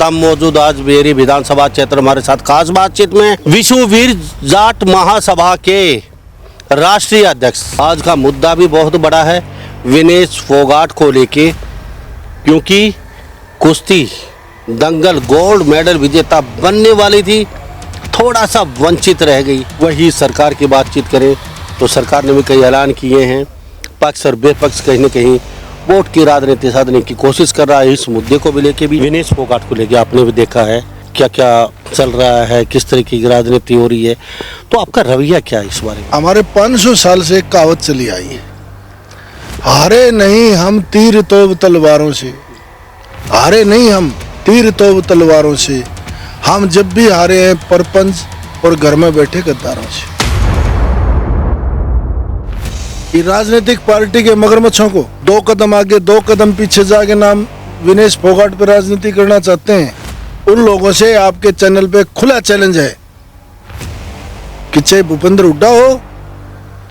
हम मौजूद आज बेरी विधानसभा क्षेत्र हमारे साथ खास बातचीत में विश्ववीर जाट महासभा के राष्ट्रीय अध्यक्ष। आज का मुद्दा भी बहुत बड़ा है विनेश फोगाट को लेके, क्योंकि कुश्ती दंगल गोल्ड मेडल विजेता बनने वाली थी, थोड़ा सा वंचित रह गई। वही सरकार की बातचीत करें तो सरकार ने भी कई ऐलान किए हैं, पक्ष और बेपक्ष कहीं न कहीं वोट की राजनीति साधने की कोशिश कर रहा है। इस मुद्दे को भी लेके भी विनेश फोगाट को लेके आपने भी देखा है क्या क्या चल रहा है, किस तरीके की राजनीति हो रही है, तो आपका रवैया क्या है इस बारे में? हमारे 500 साल से एक कहावत चली आई है, हारे नहीं हम तीर तोप तलवारों से, हारे नहीं हम तीर तोप तलवारों से, हम जब भी हारे हैं परपंच और घर में बैठे गद्दारों से। ये राजनीतिक पार्टी के मगरमच्छों को 2 कदम आगे 2 कदम पीछे जाके नाम विनेश फोगाट पर राजनीति करना चाहते हैं, उन लोगों से आपके चैनल पे खुला चैलेंज है कि चाहे भूपेंद्र हुड्डा हो,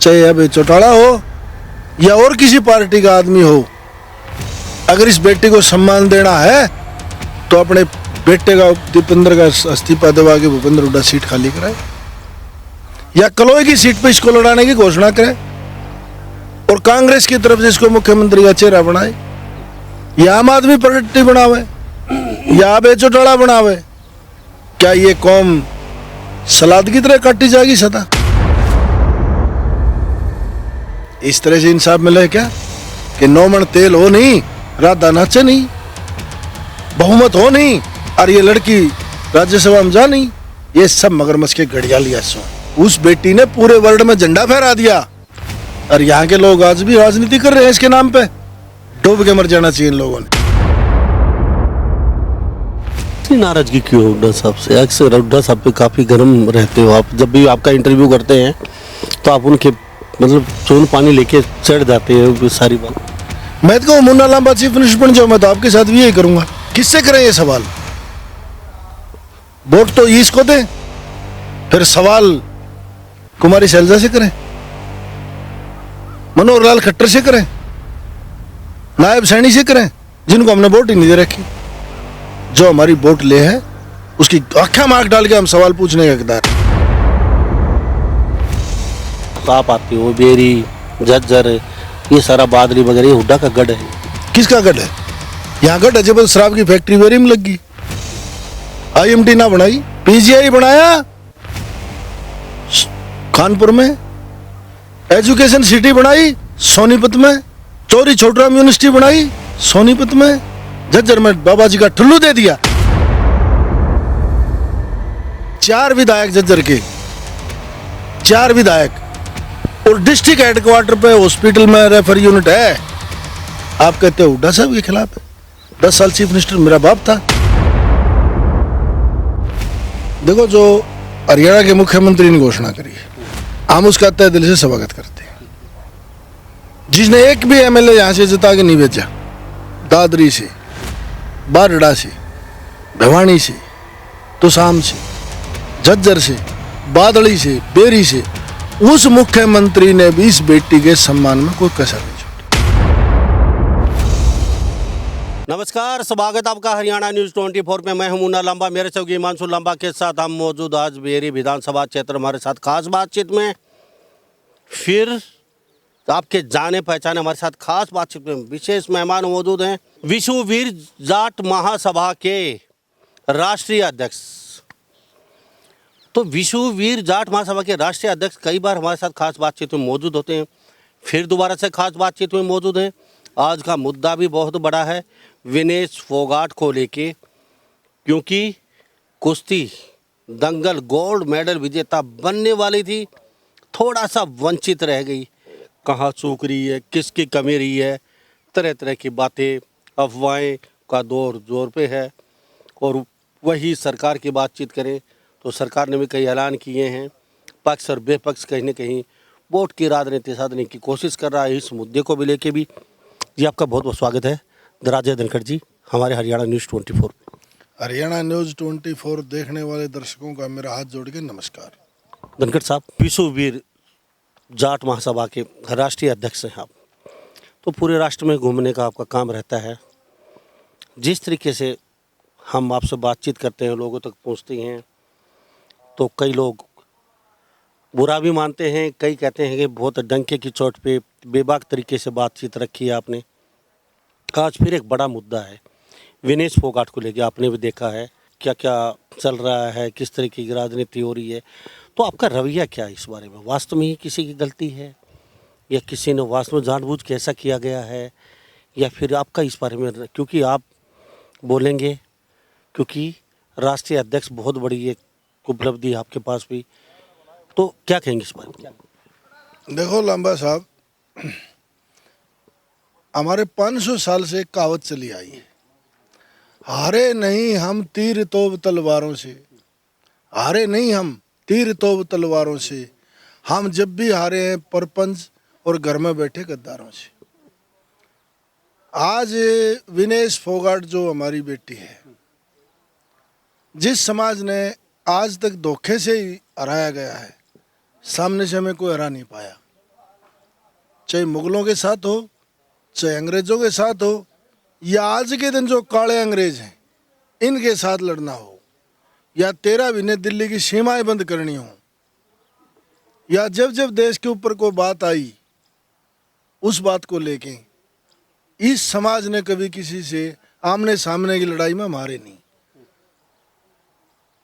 चाहे अभय चौटाला हो या और किसी पार्टी का आदमी हो, अगर इस बेटे को सम्मान देना है तो अपने बेटे का दीपेंद्र का इस्तीफा दबा के भूपेंद्र हुड्डा सीट खाली कराए या कलोई की सीट पे इसको लड़ाने की घोषणा करे और कांग्रेस की तरफ से इसको मुख्यमंत्री का चेहरा बनाए, या आम आदमी पार्टी बनावे या अभय चौटाला बनावे। क्या ये कौम सलाद की तरह काटी जाएगी सदा? इस तरह से इंसाफ मिले क्या कि 9 मन तेल हो नहीं, राधा नाचे नहीं, बहुमत हो नहीं और ये लड़की राज्यसभा में जा नहीं, ये सब मगरमच्छ के घड़ियालिया सो। उस बेटी ने पूरे वर्ल्ड में झंडा फहरा दिया और यहाँ के लोग आज भी राजनीति कर रहे हैं इसके नाम पे। डूब के मर जाना चाहिए इन लोगों ने। नाराजगी क्यों हुड्डा साहब से? अक्सर हुड्डा साहब पे काफी गर्म रहते हो आप, जब भी आपका इंटरव्यू करते हैं तो आप उनके मतलब चून पानी लेके चढ़ जाते हैं सारी बात। मैं तो मुन्ना लांबा चीफ मिनिस्टर बन जाऊं, मैं तो आपके साथ भी यही करूंगा। किससे करें ये सवाल? वोट तो इसको दें, फिर सवाल कुमारी शैलजा से करें, मनोहर लाल खट्टर से करें, नायब सैनी से करें, जिनको हमने वोट ही नहीं दे रखी। जो हमारी वोट ले है उसकी आंखें मार्क डाल के हम सवाल पूछने का हकदार। आप आते हो बेरी झज्जर ये सारा बादली वगैरह, ये हुड्डा का गढ़ है। किसका गढ़ है? यहाँ गढ़ है जब शराब की फैक्ट्री बेरी में लग गई, IMT ना बनाई, PGI बनाया कानपुर में, एजुकेशन सिटी बनाई सोनीपत में, चौरी छोटराम यूनिवर्सिटी बनाई सोनीपत में, झज्जर में बाबा जी का ठुल्लू दे दिया। 4 विधायक झज्जर के, 4 विधायक, और डिस्ट्रिक्ट हेडक्वार्टर पे हॉस्पिटल में रेफर यूनिट है। आप कहते हो हुड्डा साहब के खिलाफ है? 10 साल चीफ मिनिस्टर मेरा बाप था। देखो, जो हरियाणा के मुख्यमंत्री ने घोषणा करी है, हम उसका तहे दिल से स्वागत करते हैं। जिसने एक भी MLA यहां से जिता के नहीं भेजा, दादरी से, बारड़ा से, भिवानी से, तुसाम से, झज्जर से, बादली से, बेरी से, उस मुख्यमंत्री ने भी इस बेटी के सम्मान में कोई कसर नहीं छोड़ी। नमस्कार, स्वागत आपका हरियाणा न्यूज 24 में। मैं हूं मुन्ना लांबा, मेरे सहयोगी हिमांशु लांबा के साथ हम मौजूद आज बेरी विधानसभा क्षेत्र हमारे साथ खास बातचीत में। फिर आपके जाने पहचाने हमारे साथ खास बातचीत में विशेष मेहमान मौजूद हैं, विश्ववीर जाट महासभा के राष्ट्रीय अध्यक्ष। तो विश्ववीर जाट महासभा के राष्ट्रीय अध्यक्ष कई बार हमारे साथ खास बातचीत में मौजूद होते हैं, फिर दोबारा से खास बातचीत में मौजूद हैं। आज का मुद्दा भी बहुत बड़ा है विनेश फोगाट को लेके, क्योंकि कुश्ती दंगल गोल्ड मेडल विजेता बनने वाली थी, थोड़ा सा वंचित रह गई। कहाँ चूक रही है, किसकी कमी रही है, तरह तरह की बातें, अफवाहें का दौर जोर पे है। और वही सरकार की बातचीत करें तो सरकार ने भी कई ऐलान किए हैं, पक्ष और बेपक्ष कहीं न कहीं वोट की राजनीति साधने की कोशिश कर रहा है। इस मुद्दे को भी लेके भी जी आपका बहुत बहुत स्वागत है राजेश धनखड़ जी हमारे हरियाणा न्यूज़ 24। हरियाणा न्यूज 24 देखने वाले दर्शकों का मेरा हाथ जोड़ के नमस्कार। धनखड़ साहब, विश्ववीर जाट महासभा के राष्ट्रीय अध्यक्ष हैं आप, तो पूरे राष्ट्र में घूमने का आपका काम रहता है। जिस तरीके से हम आपसे बातचीत करते हैं, लोगों तक पहुंचती हैं, तो कई लोग बुरा भी मानते हैं, कई कहते हैं कि बहुत डंके की चोट पे बेबाक तरीके से बातचीत रखी है आपने। आज फिर एक बड़ा मुद्दा है विनेश फोगाट को लेके, आपने भी देखा है क्या क्या चल रहा है, किस तरीके की राजनीति हो रही है। तो आपका रवैया क्या है इस बारे में? वास्तव में ही किसी की गलती है या किसी ने वास्तव में जानबूझ के ऐसा किया गया है, या फिर आपका इस बारे में, क्योंकि आप बोलेंगे, क्योंकि राष्ट्रीय अध्यक्ष बहुत बड़ी एक उपलब्धि है आपके पास भी, तो क्या कहेंगे इस बारे में? देखो लांबा साहब, हमारे 500 साल से एक कहावत चली आई है, हारे नहीं हम तीर तोप तलवारों से, हारे नहीं हम तीर तोप तलवारों से, हम जब भी हारे हैं परपंच और घर में बैठे गद्दारों से। आज विनेश फोगाट जो हमारी बेटी है, जिस समाज ने आज तक धोखे से ही हराया गया है, सामने से हमें कोई हरा नहीं पाया, चाहे मुगलों के साथ हो, चाहे अंग्रेजों के साथ हो, या आज के दिन जो काले अंग्रेज हैं इनके साथ लड़ना हो, या 13 महीने दिल्ली की सीमाएं बंद करनी हो, या जब जब देश के ऊपर कोई बात आई उस बात को लेके इस समाज ने कभी किसी से आमने सामने की लड़ाई में मारे नहीं।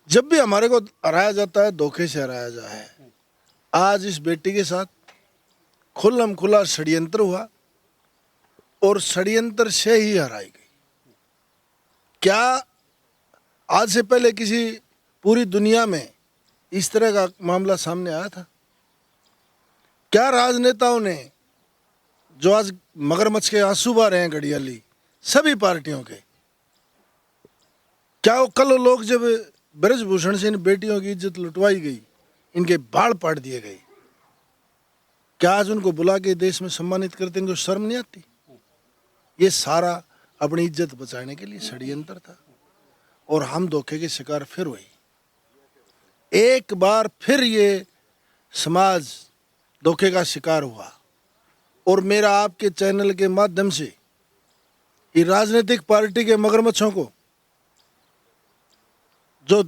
जब भी हमारे को हराया जाता है, धोखे से हराया जाता है। आज इस बेटी के साथ खुल्लम खुला षड्यंत्र हुआ और षड्यंत्र से ही हराई गई। क्या आज से पहले किसी पूरी दुनिया में इस तरह का मामला सामने आया था? क्या राजनेताओं ने, जो आज मगरमच्छ के आंसू बहा रहे हैं घड़ियाली सभी पार्टियों के, क्या वो कल लोग जब ब्रजभूषण से इन बेटियों की इज्जत लुटवाई गई, इनके बाल पाट दिए गए, क्या आज उनको बुला के देश में सम्मानित करते हैं? शर्म नहीं आती? ये सारा अपनी इज्जत बचाने के लिए षड्यंत्र था और हम धोखे के शिकार फिर हुए। एक बार फिर ये समाज धोखे का शिकार हुआ और मेरा आपके चैनल के माध्यम से ये राजनीतिक पार्टी के मगरमच्छों को, जो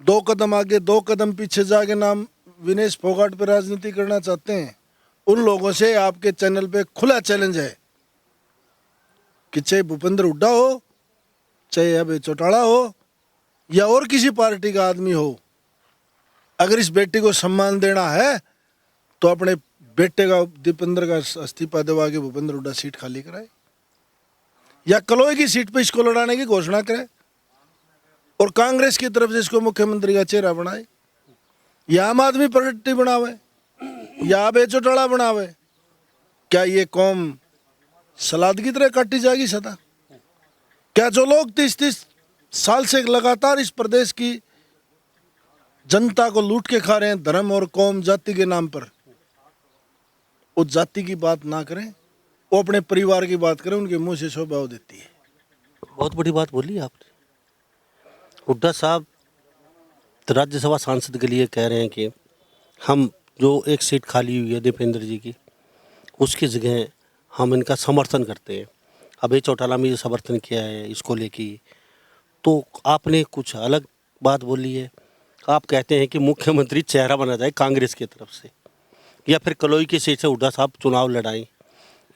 2 कदम आगे 2 कदम पीछे जाके नाम विनेश फोगाट पे राजनीति करना चाहते हैं, उन लोगों से आपके चैनल पे खुला चैलेंज है कि चाहे भूपेंद्र हुड्डा हो, चाहे अभय चौटाला हो, या और किसी पार्टी का आदमी हो, अगर इस बेटी को सम्मान देना है तो अपने बेटे का, दीपेंद्र का इस्तीफा दिवा के भूपेंद्र हुड्डा सीट खाली कराए, या कलोई की सीट पे इसको लड़ाने की घोषणा करे और कांग्रेस की तरफ से इसको मुख्यमंत्री का चेहरा बनाए, या आम आदमी पार्टी बनावे, या अभय चौटाला बनावे। क्या ये कौम सलाद की तरह काटी जाएगी सदा? क्या जो लोग 30-30 साल से लगातार इस प्रदेश की जनता को लूट के खा रहे हैं धर्म और कौम जाति के नाम पर, उस जाति की बात ना करें, वो अपने परिवार की बात करें, उनके मुंह से शोभा देती है। बहुत बड़ी बात बोली आपने। हुड्डा साहब तो राज्यसभा सांसद के लिए कह रहे हैं कि हम, जो एक सीट खाली हुई है दीपेंद्र जी की, उसकी जगह हम इनका समर्थन करते हैं। अभय चौटाला में ये समर्थन किया है इसको लेके, तो आपने कुछ अलग बात बोली है। आप कहते हैं कि मुख्यमंत्री चेहरा बना जाए कांग्रेस की तरफ से, या फिर कलोई की सीट से हुड्डा साहब चुनाव लड़ाएं,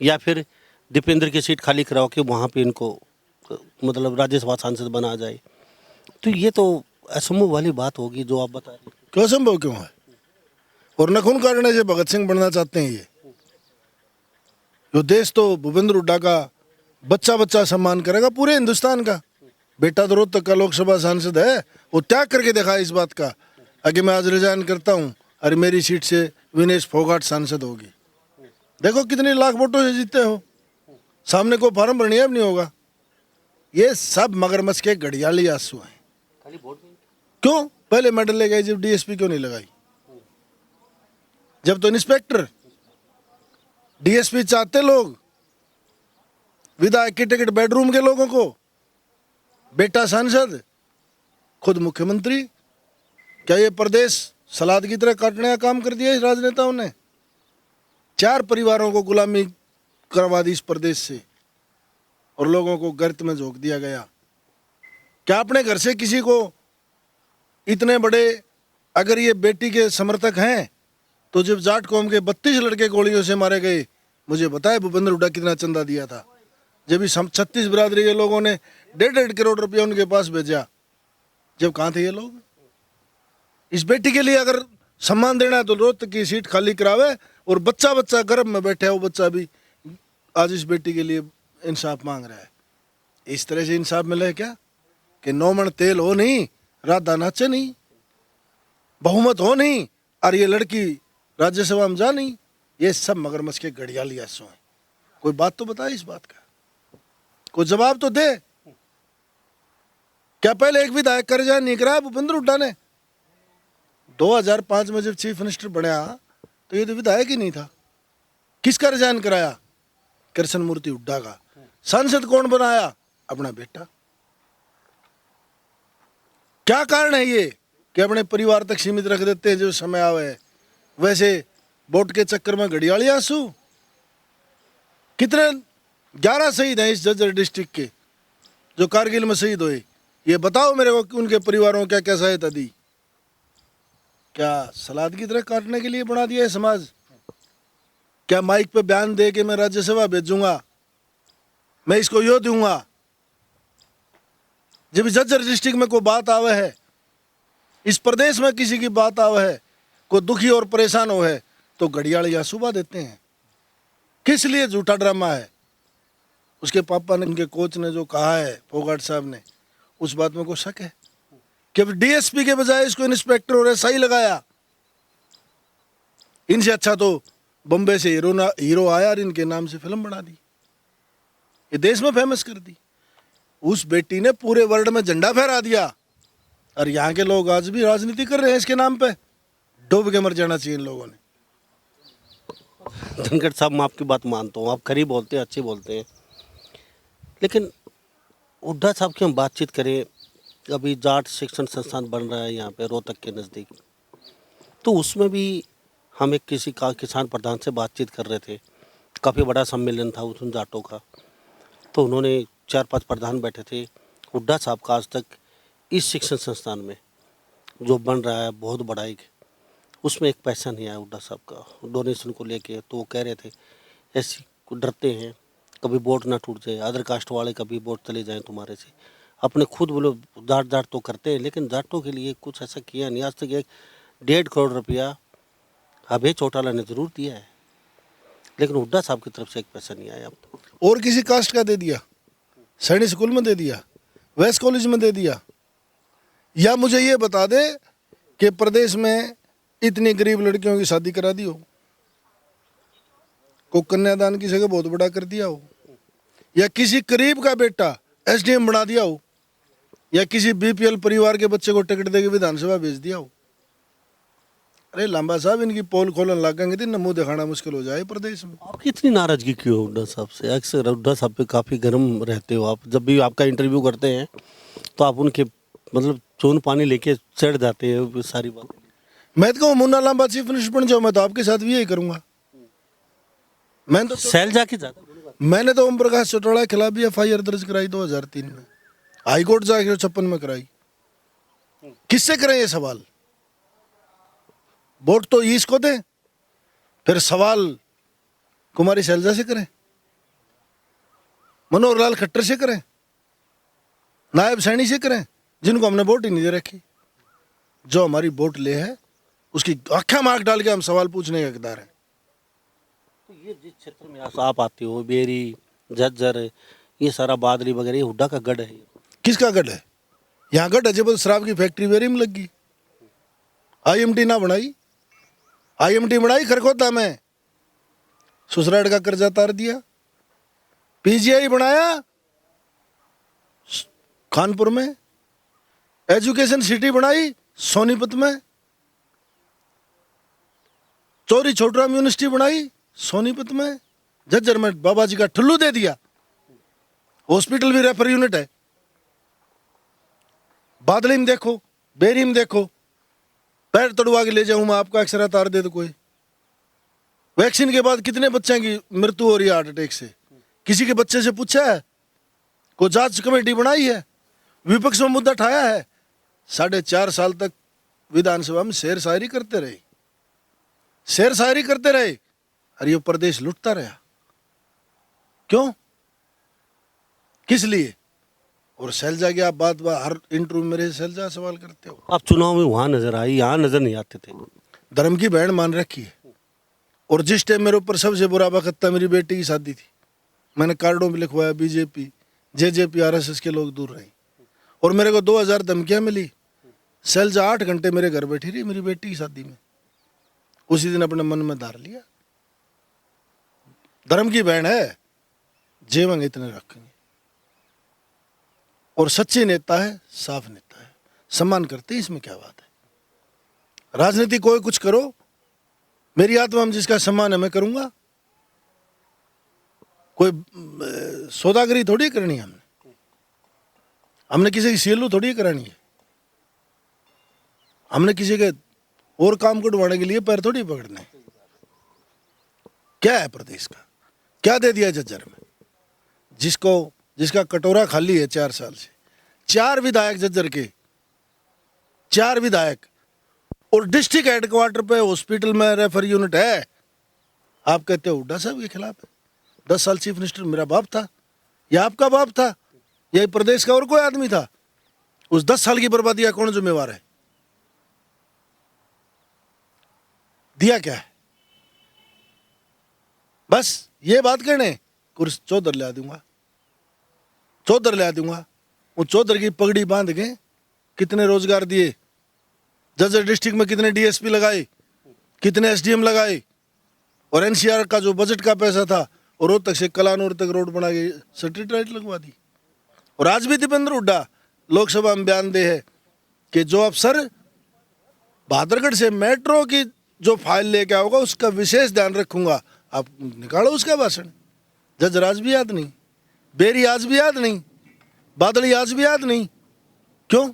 या फिर दीपेंद्र की सीट खाली कराओ कि वहाँ पे इनको मतलब राज्यसभा सांसद बना जाए। तो ये तो असंभव वाली बात होगी जो आप बता रहे हैं। क्यों असंभव क्यों है? और नखून काटने से भगत सिंह बनना चाहते हैं ये? जो देश तो भूपेंद्र हुड्डा का बच्चा बच्चा सम्मान करेगा, पूरे हिंदुस्तान का। बेटा तो रोहतक का लोकसभा सांसद है, वो त्याग करके दिखा इस बात का, आगे मैं आज रिजाइन करता हूँ और मेरी सीट से विनेश फोगाट सांसद होगी। देखो कितने लाख वोटों से जीते हो, सामने को फार्म भरने अब नहीं होगा। ये सब मगरमच्छ के घड़ियाली आंसू हैं। क्यों पहले मेडल ले गए, जब डीएसपी क्यों नहीं लगाई? जब तो इंस्पेक्टर, डीएसपी चाहते लोग, विधायक की टिकट बेडरूम के लोगों को, बेटा सांसद, खुद मुख्यमंत्री। क्या ये प्रदेश सलाद की तरह काटने का काम कर दिया इस राजनेताओं ने? 4 परिवारों को गुलामी करवा दी इस प्रदेश से और लोगों को गर्त में झोंक दिया गया। क्या अपने घर से किसी को इतने बड़े, अगर ये बेटी के समर्थक हैं तो जब जाट कौम के 32 लड़के गोलियों से मारे गए, मुझे बताया भूपेंद्र हुड्डा कितना चंदा दिया था। जब इस 36 बिरादरी के लोगों ने 1.5 करोड़ रुपया उनके पास भेजा, जब कहाँ थे ये लोग? इस बेटी के लिए अगर सम्मान देना है तो रोहतक की सीट खाली करावे, और बच्चा बच्चा गर्भ में बैठा है वो बच्चा भी आज इस बेटी के लिए इंसाफ मांग रहा है। इस तरह से इंसाफ मिले क्या कि 9 मन तेल हो नहीं, राधा नाचे नहीं, बहुमत हो नहीं, और ये लड़की राज्यसभा में जा नहीं। ये सब मगरमच्छ के घड़ियाली आंसू हैं। कोई बात तो बताए इस बात का, कोई जवाब तो दे। क्या पहले एक विधायक कर जाए नहीं कराया भूपेंद्र हुड्डा ने? 2005 में जब चीफ मिनिस्टर बना तो ये तो विधायक ही नहीं था। किसका रिजाइन कराया? कृष्ण मूर्ति हुड्डा का। सांसद कौन बनाया? अपना बेटा। क्या कारण है ये कि अपने परिवार तक सीमित रख देते हैं जो समय आवे? वैसे वोट के चक्कर में घड़ियाली आंसू। कितने 11 शहीद हैं इस झज्जर डिस्ट्रिक्ट के जो कारगिल में शहीद हुए। ये बताओ मेरे को कि उनके परिवारों को क्या क्या सहायता दी? क्या सलाद की तरह काटने के लिए बना दिया है समाज? क्या माइक पे बयान दे के मैं राज्यसभा भेजूंगा, मैं इसको यो दूंगा? जब झज्जर डिस्ट्रिक्ट में कोई बात आवे है, इस प्रदेश में किसी की बात आवे है, कोई दुखी और परेशान हो है, तो घड़ियाली आंसू बहा देते हैं। किस लिए? झूठा ड्रामा है। उसके पापा ने, उनके कोच ने जो कहा है, फोगाट साहब ने, उस बात में कोई शक है कि डीएसपी के बजाय इसको इंस्पेक्टर और एसआई लगाया? इनसे अच्छा तो बम्बे से हीरो आया और इनके नाम से फिल्म बना दी, ये देश में फेमस कर दी। उस बेटी ने पूरे वर्ल्ड में झंडा फहरा दिया, और यहाँ के लोग आज भी राजनीति कर रहे हैं इसके नाम पे। डूब के मर जाना चाहिए इन लोगों ने। धनखड़ साहब, मैं आपकी बात मानता हूँ, आप खरी बोलते हैं, अच्छी बोलते हैं, लेकिन हुड्डा साहब की हम बातचीत करें, अभी जाट शिक्षण संस्थान बन रहा है यहाँ पे रोहतक के नज़दीक, तो उसमें भी हम एक किसी का किसान प्रधान से बातचीत कर रहे थे। काफ़ी बड़ा सम्मेलन था उन जाटों का, तो उन्होंने 4-5 प्रधान बैठे थे। हुड्डा साहब का आज तक इस शिक्षण संस्थान में जो बन रहा है बहुत बड़ा एक, उसमें एक पैसा नहीं आया हुड्डा साहब का डोनेशन को लेके। तो वो कह रहे थे ऐसी डरते हैं कभी वोट ना टूट जाए, अदर कास्ट वाले कभी वोट चले जाएं तुम्हारे से। अपने खुद बोलो जाट तो करते हैं, लेकिन जाटों के लिए कुछ ऐसा किया नहीं आज तक। 1.5 करोड़ रुपया अभय चौटाला ने ज़रूर दिया है, लेकिन हुड्डा साहब की तरफ से एक पैसा नहीं आया अब तक। और किसी कास्ट का दे दिया? सैनिक स्कूल में दे दिया, वेस्ट कॉलेज में दे दिया? या मुझे ये बता दे कि प्रदेश में इतनी गरीब लड़कियों की शादी करा दी हो, को कन्यादान की जगह बहुत बड़ा कर दिया हो, या किसी करीब का बेटा एसडीएम बना दिया हो, या किसी बीपीएल परिवार के बच्चे को टिकट देके विधानसभा भेज दिया हो? अरे लांबा साहब, इनकी पोल खोलन लगेंगे तो मुंह दिखाना मुश्किल हो जाए प्रदेश में। आपकी इतनी नाराजगी क्यों है हुड्डा साहब से? अक्सर हुड्डा साहब पे काफ़ी गर्म रहते हो आप, जब भी आपका इंटरव्यू करते हैं तो आप उनके मतलब चून पानी लेके चढ़ जाते हैं सारी बात। मैं तो कहूँ मुन्ना लांबा चीफ मिनिस्टर बन जाओ, मैं तो आपके साथ भी यही करूंगा। शैलजा की ज़्यादा मैंने तो ओम प्रकाश चौटाला के खिलाफ भी एफआईआर दर्ज कराई 2003 में, हाईकोर्ट जाके 56 में कराई। किससे करें ये सवाल? वोट तो इसको दें, फिर सवाल कुमारी शैलजा से करें, मनोहर लाल खट्टर से करें, नायब सैनी से करें, जिनको हमने वोट ही नहीं दे रखी। जो हमारी वोट ले है उसकी आँखें मार्क डाल के हम सवाल पूछने के हकदार हैं। तो ये जिस क्षेत्र में आप आते हो, बेरी, झज्जर, ये सारा बादली वगैरह, ये हुड्डा का गढ़ है। किसका गढ़ है? यहाँ गढ़ है जब शराब की फैक्ट्री बेरी में लग गई। आईएमटी ना बनाई, आईएमटी बनाई खरखोदा में, सुसराड़ का कर्जा तार दिया। पीजीआई बनाया कानपुर में, एजुकेशन सिटी बनाई सोनीपत में, चौरी छोटराम यूनिवर्सिटी बनाई सोनीपत में, झज्जर में बाबा जी का ठुल्लू दे दिया, हॉस्पिटल भी रेफर यूनिट है। बादली में देखो, बेरी में देखो, पैर तड़वा के ले जाऊं मैं आपका, एक्सरा तार दे दो कोई। वैक्सीन के बाद कितने बच्चों की मृत्यु हो रही है हार्ट अटैक से? किसी के बच्चे से पूछा है? कोई जांच कमेटी बनाई है? विपक्ष में मुद्दा उठाया है। 4.5 साल तक विधानसभा में शेर शायरी करते रहे, शेर शायरी करते रहे, और ये प्रदेश लुटता रहा। क्यों, किस लिए? और शैलजा की आप बात हर इंटरव्यू में मेरे शैलजा सवाल करते हो। आप चुनाव में वहां नजर आई, यहाँ नजर नहीं आते थे। धर्म की बहन मान रखी है। और जिस टाइम मेरे ऊपर सबसे बुरा वक्त था, मेरी बेटी की शादी थी, मैंने कार्डों में लिखवाया बीजेपी जेजेपी आरएसएस के लोग दूर रहे। और मेरे को 2000 धमकियां मिली। शैलजा 8 घंटे मेरे घर बैठी रही मेरी बेटी की शादी में। उसी दिन अपने मन में धार लिया, धर्म की बहन है, जेवंग इतने रखेंगे। और सच्चे नेता है, साफ नेता है, सम्मान करते हैं, इसमें क्या बात है। राजनीति कोई कुछ करो, मेरी आत्मा में जिसका सम्मान है मैं करूंगा। कोई सौदागरी थोड़ी करनी है हमने किसी की सीलू थोड़ी करानी है। हमने किसी के और काम को ढूंढने के लिए पैर थोड़ी पकड़ने। क्या है प्रदेश का, क्या दे दिया झज्जर में? जिसका कटोरा खाली है 4 साल से। 4 विधायक झज्जर के, 4 विधायक, और डिस्ट्रिक्ट हेडक्वार्टर पे हॉस्पिटल में रेफर यूनिट है। आप कहते हो हुड्डा साहब के खिलाफ है। 10 साल चीफ मिनिस्टर मेरा बाप था, या आपका बाप था, या प्रदेश का और कोई आदमी था? उस 10 साल की बर्बादी का कौन जिम्मेवार है? दिया क्या है? बस ये बात करने कुर्स चौधर ले दूंगा, चौधर ले दूंगा। वो चौधर की पगड़ी बांध के कितने रोजगार दिए, जज्जर डिस्ट्रिक्ट में कितने डीएसपी लगाए, कितने एसडीएम लगाए, और एनसीआर का जो बजट का पैसा था और रोहतक से कलानौर तक रोड बना के स्ट्रीट लाइट लगवा दी। और आज भी दीपेंद्र हुड्डा लोकसभा में बयान दे है कि जो अफसर बहादुरगढ़ से मेट्रो की जो फाइल लेके आओगा उसका विशेष ध्यान रखूंगा। आप निकालो उसका भाषण। जज आज भी याद नहीं, बेरी आज भी याद नहीं, बादली आज भी याद नहीं। क्यों?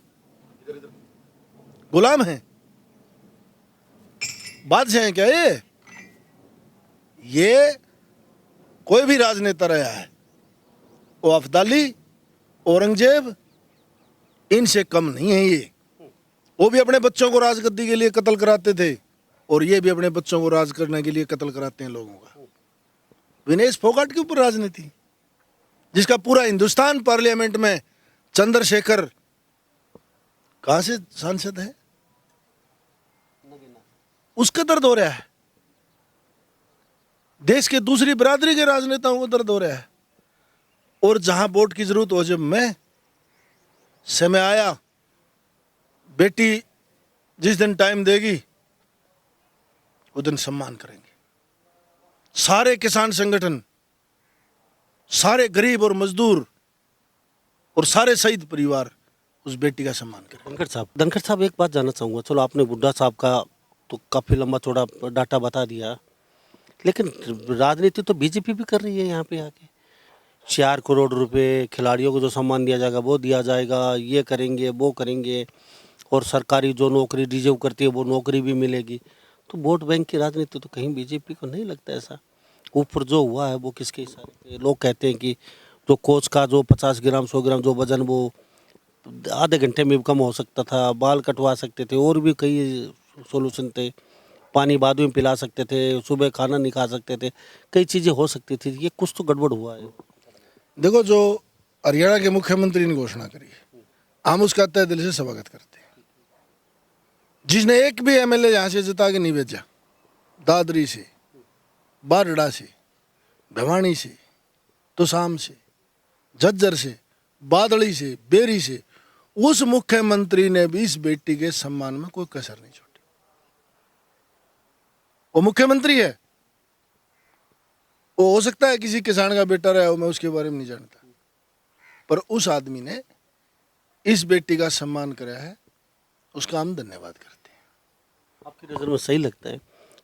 गुलाम हैं, बादशाह हैं क्या ये कोई भी राजनेता रहा है, वो अफदाली औरंगजेब इनसे कम नहीं है। ये वो भी अपने बच्चों को राजगद्दी के लिए कत्ल कराते थे, और ये भी अपने बच्चों को राज करने के लिए कत्ल कराते हैं लोगों का। विनेश फोगाट के ऊपर राजनीति, जिसका पूरा हिंदुस्तान पार्लियामेंट में चंद्रशेखर कहां से सांसद है, उसका दर्द हो रहा है। देश के दूसरी बिरादरी के राजनेताओं को दर्द हो रहा है। और जहां वोट की जरूरत हो, जब मैं समय आया, बेटी जिस दिन टाइम देगी उस दिन सम्मान करेंगे। सारे किसान संगठन, सारे गरीब और मजदूर और सारे शहीद परिवार उस बेटी का सम्मान करें। धनखड़ साहब एक बात जानना चाहूँगा। चलो आपने हुड्डा साहब का तो काफ़ी लंबा चौड़ा डाटा बता दिया, लेकिन राजनीति तो बीजेपी भी कर रही है यहाँ पे आके। 4 करोड़ रुपए खिलाड़ियों को जो सम्मान दिया जाएगा वो दिया जाएगा, ये करेंगे वो करेंगे, और सरकारी जो नौकरी डिजर्व करती है वो नौकरी भी मिलेगी। तो वोट बैंक की राजनीति तो कहीं बीजेपी को नहीं लगता ऐसा? ऊपर जो हुआ है वो किसके इशारे पे? लोग कहते हैं कि जो कोच का जो 50 ग्राम 100 ग्राम जो वजन वो आधे घंटे में कम हो सकता था, बाल कटवा सकते थे, और भी कई सोल्यूशन थे, पानी बाद में पिला सकते थे, सुबह खाना नहीं खा सकते थे, कई चीज़ें हो सकती थी। ये कुछ तो गड़बड़ हुआ है। देखो, जो हरियाणा के मुख्यमंत्री ने घोषणा करी है, हम उसका तहे दिल से स्वागत करते हैं। जिसने एक भी एमएलए यहाँ से जिता के नहीं भेजा, दादरी से, बारड़ा से, भिवानी से, तुसाम से, झज्जर से, बादली से, बेरी से, उस मुख्यमंत्री ने भी इस बेटी के सम्मान में कोई कसर नहीं छोड़ी। वो मुख्यमंत्री है, वो हो सकता है किसी किसान का बेटा रहा हो, मैं उसके बारे में नहीं जानता, पर उस आदमी ने इस बेटी का सम्मान कराया है, उसका हम धन्यवाद करते हैं। आपकी नज़र में सही लगता है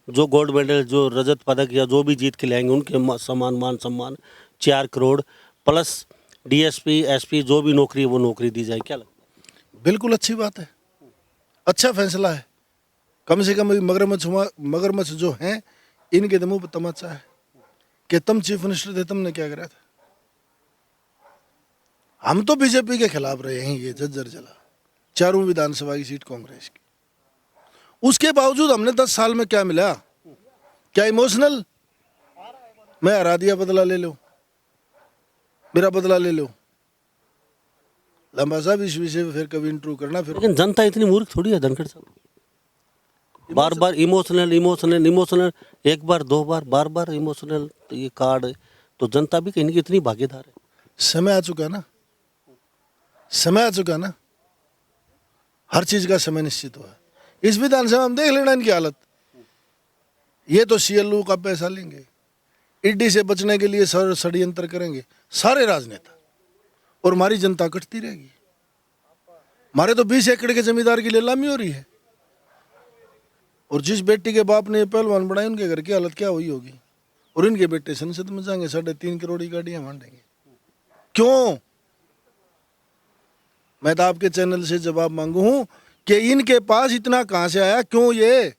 जो गोल्ड मेडल, जो रजत पदक या जो भी जीत के लाएंगे उनके सम्मान मान सम्मान 4 करोड़ प्लस डीएसपी एसपी जो भी नौकरी है वो नौकरी दी जाए? क्या लगता है? बिल्कुल अच्छी बात है, अच्छा फैसला है। कम से कम मगरमच्छ जो हैं इनके दमों पर तमाचा है कि तुम चीफ मिनिस्टर थे, तुमने क्या करा था? हम तो बीजेपी के खिलाफ रहे हैं, ये झज्जर जिला 4 विधानसभा की सीट कांग्रेस की। उसके बावजूद हमने 10 साल में क्या मिला? क्या इमोशनल? मैं हरा दिया, बदला ले लो, मेरा बदला ले लो। लंबा साहब इस विषय में फिर कभी इंटरव्यू करना। फिर लेकिन जनता इतनी मूर्ख थोड़ी है धनखड़ साहब, बार बार इमोशनल इमोशनल इमोशनल, एक बार 2 बार बार बार इमोशनल, तो ये कार्ड, तो जनता भी कहीं ना कहीं इतनी भागीदार है। समय आ चुका ना, समय आ चुका ना, हर चीज का समय निश्चित हुआ है। इस विधानसभा में देख लेना इनकी हालत। ये तो सीएलओ का पैसा लेंगे, ईडी से बचने के लिए षड्यंत्र करेंगे सारे राजनेता, और हमारी जनता कटती रहेगी। हमारे तो 20 एकड़ के जमींदार की नीलामी हो रही है, और जिस बेटी के बाप ने ये पहलवान बनाए उनके घर की हालत क्या हुई होगी। और इनके बेटे संसद में जाएंगे, 3.5 करोड़ की गाड़ियां बांटेंगे। क्यों? मैं तो आपके चैनल से जवाब मांगू हूं कि इनके पास इतना कहां से आया? क्यों ये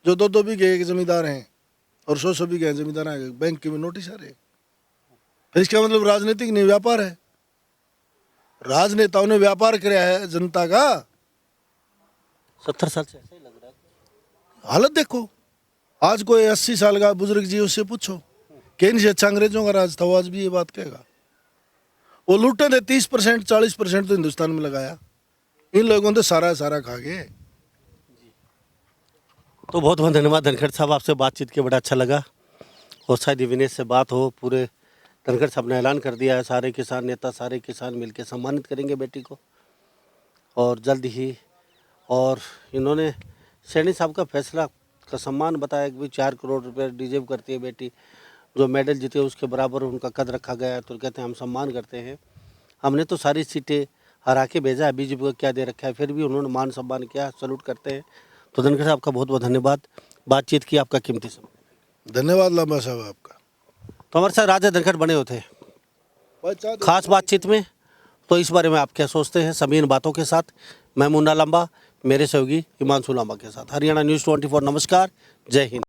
जो 2-2 बीघे के जमींदार हैं और 100-100 बीघे जमींदार हैं, बैंक के में नोटिस आ रहे? फिर इसका मतलब राजनीतिक नहीं, व्यापार है। राजनेताओं ने व्यापार किया है जनता का। 70 साल से ऐसा ही लग रहा है। हालत देखो, आज कोई 80 साल का बुजुर्ग जी, उससे पूछो कि इनसे अच्छा अंग्रेजों का राज था, वो आज भी ये बात कहेगा। वो लूटे थे 30%, 40% तो हिंदुस्तान में लगाया, इन लोगों ने सारा सारा खा गए। तो बहुत बहुत धन्यवाद धनखड़ साहब, आपसे बातचीत के बड़ा अच्छा लगा। और शायद विनेश से बात हो, पूरे धनखड़ साहब ने ऐलान कर दिया है, सारे किसान नेता, सारे किसान मिलकर सम्मानित करेंगे बेटी को, और जल्द ही। और इन्होंने सैनी साहब का फैसला का सम्मान बताया कि 4 करोड़ रुपये डिजर्व करती है बेटी, जो मेडल जीते उसके बराबर उनका कद रखा गया है। तो कहते हैं हम सम्मान करते हैं, हमने तो सारी सीटें हरा के भेजा है, बीजेपी को क्या दे रखा है, फिर भी उन्होंने मान सम्मान किया, सैल्यूट करते हैं। तो धनखड़ साहब का बहुत बहुत धन्यवाद, बातचीत की, आपका कीमती समय। धन्यवाद लांबा साहब आपका। तो हमारे साथ राजा धनखड़ बने होते हैं खास बातचीत में। तो इस बारे में आप क्या सोचते हैं? सभी इन बातों के साथ मैं मुन्ना लांबा, मेरे सहयोगी हिमांशु लांबा के साथ, हरियाणा न्यूज़ 24, नमस्कार, जय हिंद।